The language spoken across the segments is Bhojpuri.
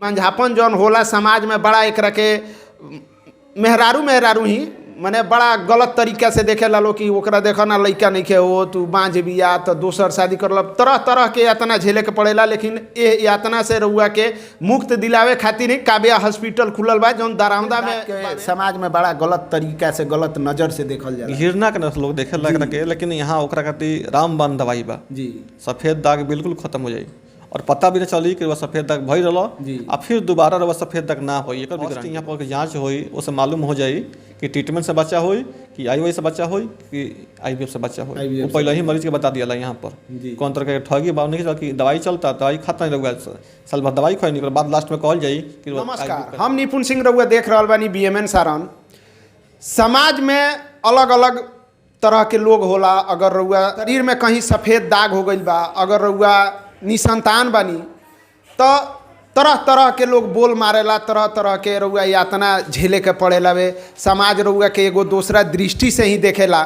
मंझापन जौन होला समाज में बड़ा एक के मेहरारू ही मने बड़ा गलत तरीका से देखे ला लो कि ओकरा देखो ना लइका नहीं के हो तू बाँझ बिया तो दोसर शादी कर लब, तरह तरह के यातना झेले के पड़ेला। लेकिन ये यातना से रउआ के मुक्त दिलावे खातिर ही काव्या हॉस्पिटल खुलल बा जौन दरामदा में समाज में बड़ा गलत तरीका से गलत नजर से देखल जाला। घृणा के लोग देखे लग के, लेकिन यहाँ ओकरा खातिर रामबाण दवाई बा जी, सफेद दाग बिल्कुल खत्म हो जाई और पता भी नहीं चली कि वह सफेद दाग भई रहा आ फिर दोबारा वह सफेद दाग ना हो। यहाँ पर जांच होई उससे मालूम हो जाई कि ट्रीटमेंट से बच्चा होई कि IUI से बच्चा होई कि IVF से बच्चा होई। वो पहले ही मरीज के बता दिया यहाँ पर कौन तरह के ठगी बाव नहीं कि दवाई चलता दवाई खाता नहीं रहुआ साल भर दवाई खाई नहीं बाद लास्ट में कहल जाई कि नमस्कार, हम निपुण सिंह रहुआ देख रहा बानी BMN सारण। समाज में अलग अलग तरह के लोग होला। अगर रहुआ शरीर में कहीं सफ़ेद दाग हो गई बा, अगर रहुआ निसंतान बानी तो तरह तरह के लोग बोल मारेला, तरह तरह के रउआ यातना झेले के पड़ेला। वे समाज रउआ के एगो दूसरा दृष्टि से ही देखेला।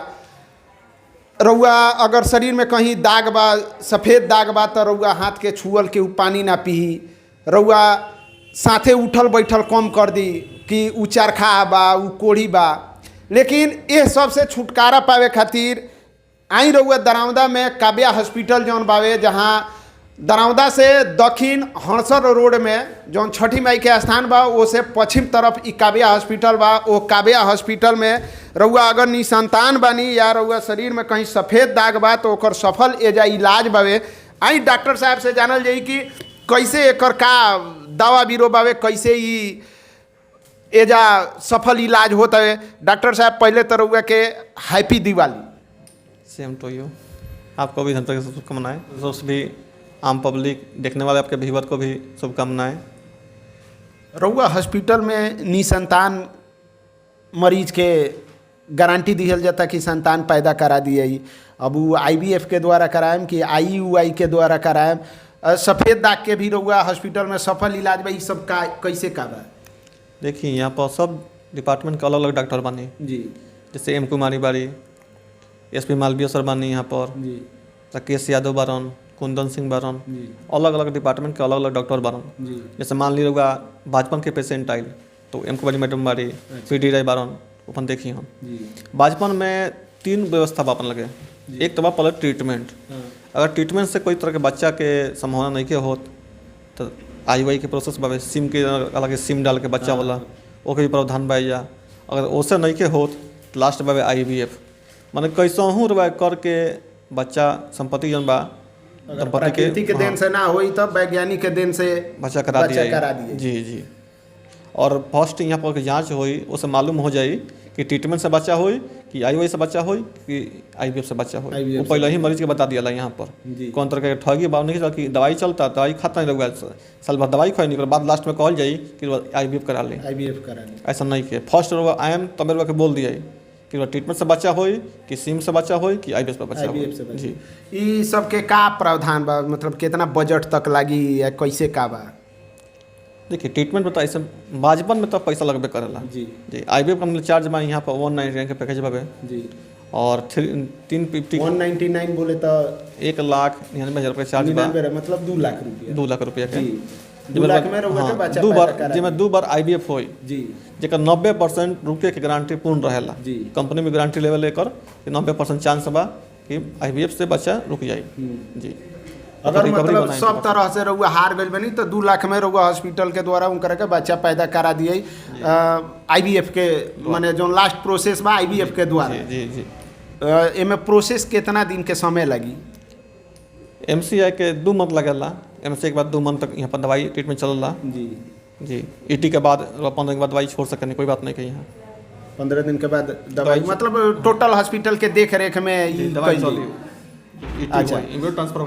रउआ अगर शरीर में कहीं दाग बा, सफ़ेद दाग बा तो रउआ हाथ के छुअल के उ पानी ना पी, रउआ साथे उठल बैठल कम कर दी कि उ चरखा बा उ कोढ़ी बा। लेकिन ये सबसे छुटकारा पावे खातिर आई रउआ दरामदा में काव्या हॉस्पिटल जौन बावे, जहाँ दरामदा से दक्षिण हड़सर रोड में जौन छठी माई के स्थान बा ओसे पश्चिम तरफ ई काव्या हॉस्पिटल बा। वो काव्या हॉस्पिटल में रउआ अगर निसंतान बानी या रउआ शरीर में कहीं सफ़ेद दाग बा तो ओकर सफल एजा इलाज बावे। आई डॉक्टर साहब से जानल जाई कि कैसे एकर का दवा बीरो बावे, कैसे ई एजा सफल इलाज होता है। डॉक्टर साहब पहले तो रउआ के happy Diwali. Same to you, आपको भी धनतेरस की शुभकामनाएं। दोस्त भी आम पब्लिक देखने वाले आपके व्यूअर को भी शुभकामनाएं। रउआ हॉस्पिटल में निसंतान मरीज के गारंटी दिहल जाता कि संतान पैदा करा दिए। अब वो IVF के द्वारा कराएम कि IUI के द्वारा कराएम। सफ़ेद दाग के भी रउआ हॉस्पिटल में सफल इलाज बा, ई सब का कैसे का बा? देखिए यहाँ पर सब डिपार्टमेंट के अलग अलग डॉक्टर बानी जी, जैसे M कुमारी बारी, SP मालवीय सर बानी यहाँ पर जी, राकेश यादव बारन, कुंदन सिंह बारन, अलग अलग डिपार्टमेंट के अलग अलग डॉक्टर बारन। जैसे मान ली रहुआ बाजपन के पेशेंट आयल तो M कुमारी मैडम बारी, PD राय बारन अपन देखी हम। बाजपन में 3 व्यवस्था बा अपन लगे। एक तो बा पहले ट्रीटमेंट, अगर ट्रीटमेंट से कोई तरह के बच्चा के संभावना नहीं के होत तो IUI के प्रोसेस बावे, सिम के अलग सिम डाल के बच्चा वाला ओके भी प्रावधान बा जा। अगर ओसे नहीं के होत तो लास्ट बावे IVF, माने कैसहूँ रवा करके बच्चा संपत्ति जन बा प्रकृति के देन से ना होई तब वैज्ञानिक के देन से बच्चा करा दिए। जी जी, और फर्स्ट यहाँ पर जांच होई उससे मालूम हो जाई कि ट्रीटमेंट से बच्चा होई कि IUI से बच्चा होई कि IVF से बच्चा होई। वो पहले ही मरीज के बता दिया यहाँ पर कौन तरह के ठगी बाव नहीं कि दवाई चलता दवाई खाता नहीं रहुआ साल भर दवाई खाई नहीं बाद लास्ट में कहल जाई कि IVF करा ले। ऐसा नहीं के फर्स्ट रहुआ आयम तब रहुआ के बोल दिया कि ट्रीटमेंट से बच्चा होई कि सिम से बच्चा होई कि IVF से बच्चा होई। जी, ई सब के का प्रावधान बा, मतलब कितना बजट तक लागी या कैसे का बा? देखिए ट्रीटमेंट बता ऐसे बाजपन में तो पैसा लगबे करेला। जी जी, IVF का मतलब चार्ज बा यहाँ पर 199 के पैकेज बाबे जी, और 350 199 बोले तो 1,99,000 रुपये चार्ज बा, मतलब 2 लाख रुपया। 2 लाख रुपया के 2 लाख में रहुआ के बच्चा पैदा दो बार IVF होई जी, जेकर 90% रुपये के गारंटी पूर्ण रहेला। जी, कंपनी में गारंटी लेवल लेकर 90% चांस बा कि IVF से बच्चा रुक जाए। जी, अगर मतलब सब तरह से रहुआ हार गई बनी तो 2 लाख में रहुआ हॉस्पिटल के द्वारा उनकर के बच्चा पैदा करा दिए। IVF के माने जो लास्ट प्रोसेस बा IVF के द्वारा। जी जी, एमे प्रोसेस कितना दिन के समय लगी? MCI के 2 मंथ लगेला। MCI के बाद 2 मंथ तक यहाँ पर दवाई ट्रीटमेंट चलला। जी जी, ET के बाद 15 दिन के बाद दवाई छोड़ सकते, कोई बात नहीं कही यहाँ 15 दिन के बाद दवाई मतलब टोटल हॉस्पिटल के देख रेख में दवाई चली। अच्छा,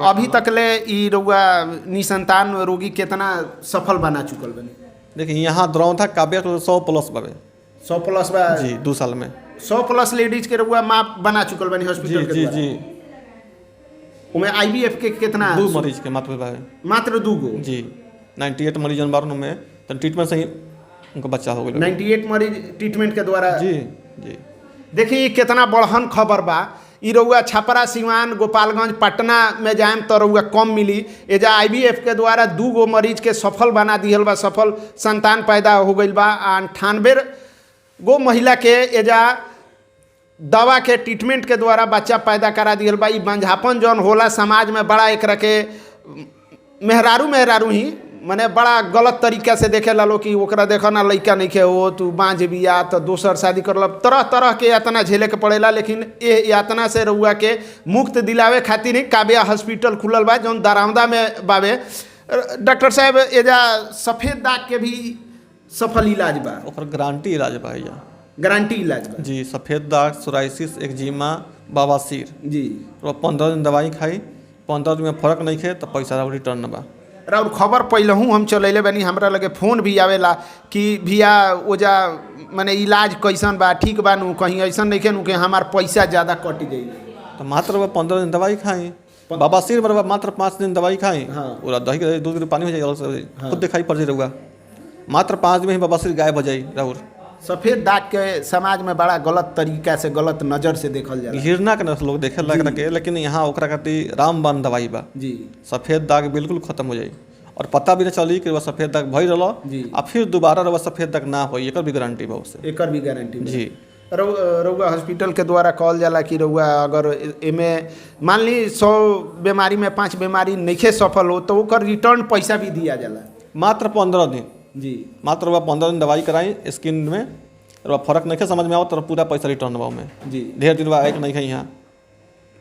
अभी तक ले ई रउआ निसंतान रोगी कितना सफल बना चुकल बनी? देखिए यहाँ दरौंधा काव्या 100+ बावे। 100+ बा जी, 2 साल में 100+ लेडीज के रउआ माप बना चुकल बनी हॉस्पिटल के द्वारा। जी, उमे IVF के कितना? 2 मरीज के मात्र बावे, मात्र 2 गो। जी, 98 मरीज बारन में तो ट्रीटमेंट से ही उनको बच्चा हो गया। 98 मरीज ट्रीटमेंट के द्वारा। जी जी, देखिए कितना बड़हन खबर बा ई रउआ छपरा सिवान गोपालगंज पटना में जाएम तो रउआ कम मिली। एजा IVF के द्वारा 2 गो मरीज के सफल बना दिहल बा, सफल संतान पैदा हो गई बा। 98 गो महिला के एजा दवा के ट्रीटमेंट के द्वारा बच्चा पैदा करा दिहल बा। ई बंझापन जौन होला समाज में बड़ा एकरा के मेहरारू ही मने बड़ा गलत तरीका से देखे लालो कि ओकरा देखो ना लइका नहीं खे हो तू बाँझ बिया तो दोसर शादी कर लब, तरह तरह के यातना झेले के पड़ेला। लेकिन ये यातना से रउआ के मुक्त दिलावे खातिर ही काव्या हॉस्पिटल खुलल बा जौन दरामदा में बावे। डॉक्टर साहब एजा सफ़ेद दाग के भी सफल इलाज बा, ओकर गारंटी इलाज बा भैया, गारंटी इलाज बा जी। सफ़ेद दाग, सोराइसिस, एक्जिमा, बवासीर जी। 15 दिन दवाई खाई, 15 दिन में फर्क नहीं खे तो पैसा रिटर्न बा। और खबर पहलहूँ हम चलैले बनी, हमरा लगे फ़ोन भी आवेला कि भैया ओजा माने इलाज कैसन बा, ठीक बा नु, कहीं ऐसा नहीं खे नु कि हमार पैसा ज़्यादा कट जाई। तो मात्र 15 दिन दवाई खाई, बवासीर बराबर मात्र 5 दिन दवाई खाई। हाँ। पूरा दही के दूध के पानी हो जाए, खुद दिखाई पड़ जाए रहुआ। मात्र 5 दिन में ही बवासीर गायब हो जाए राहुल। सफ़ेद दाग के समाज में बड़ा गलत तरीका से, गलत नज़र से देखल जाला। घृणा के नस्ल लोग देखे लग रखे, लेकिन यहाँ ओकरा खातिर रामबाण दवाई बा जी। सफ़ेद दाग बिल्कुल खत्म हो जाए और पता भी न चली कि वह सफ़ेद दाग भई रहा जी। आ फिर दोबारा वह सफ़ेद दाग ना हो, एकर भी गारंटी बा उससे। एकर भी गारंटी जी। रउआ हॉस्पिटल के द्वारा कहल जाला कि रउआ अगर एमे मान ली 100 बीमारी में 5 बीमारी नइखे सफल हो तो ओकर रिटर्न पैसा भी दिया जाला। मात्र 15 दिन जी। मात्र वह 15 दिन दवाई कराई, स्किन में वह फर्क नहीं समझ में आओ तो पूरा पैसा रिटर्न बा में जी। ढेर दिन बा आए नहीं है यहाँ,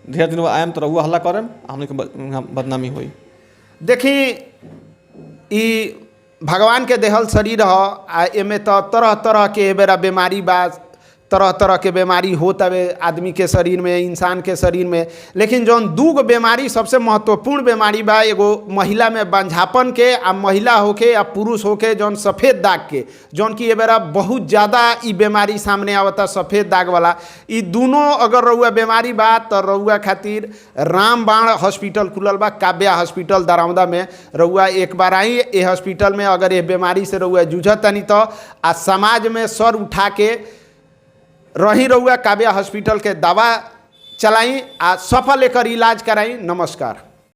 ढेर दिन बा आएम तो रहुआ हल्ला करम, हमने के बदनामी हुई। देखी ई भगवान के देहल शरीर ह आ एमे तो तरह तरह के बेरा बीमारी बा, तरह तरह के बीमारी होत हवे आदमी के शरीर में, इंसान के शरीर में। लेकिन जौन 2 गो बीमारी सबसे महत्वपूर्ण बीमारी बा, एगो महिला में बंझापन के आ महिला होके या पुरुष होके जौन सफ़ेद दाग के, जौन कि ये बेरा बहुत ज़्यादा ई बीमारी सामने आवता सफ़ेद दाग वाला। ई दोनों अगर रउआ बीमारी बा तो रउआ खातिर रामबाण हॉस्पिटल खुलल बा, काव्या हॉस्पिटल दरामदा में। रउआ एक बार आई ए हॉस्पिटल में, अगर ये बीमारी से रउआ जूझतनी तो आ समाज में सर उठा के रही रउआ काव्या हॉस्पिटल के दवा चलाई आ सफल एकर इलाज कराई। नमस्कार।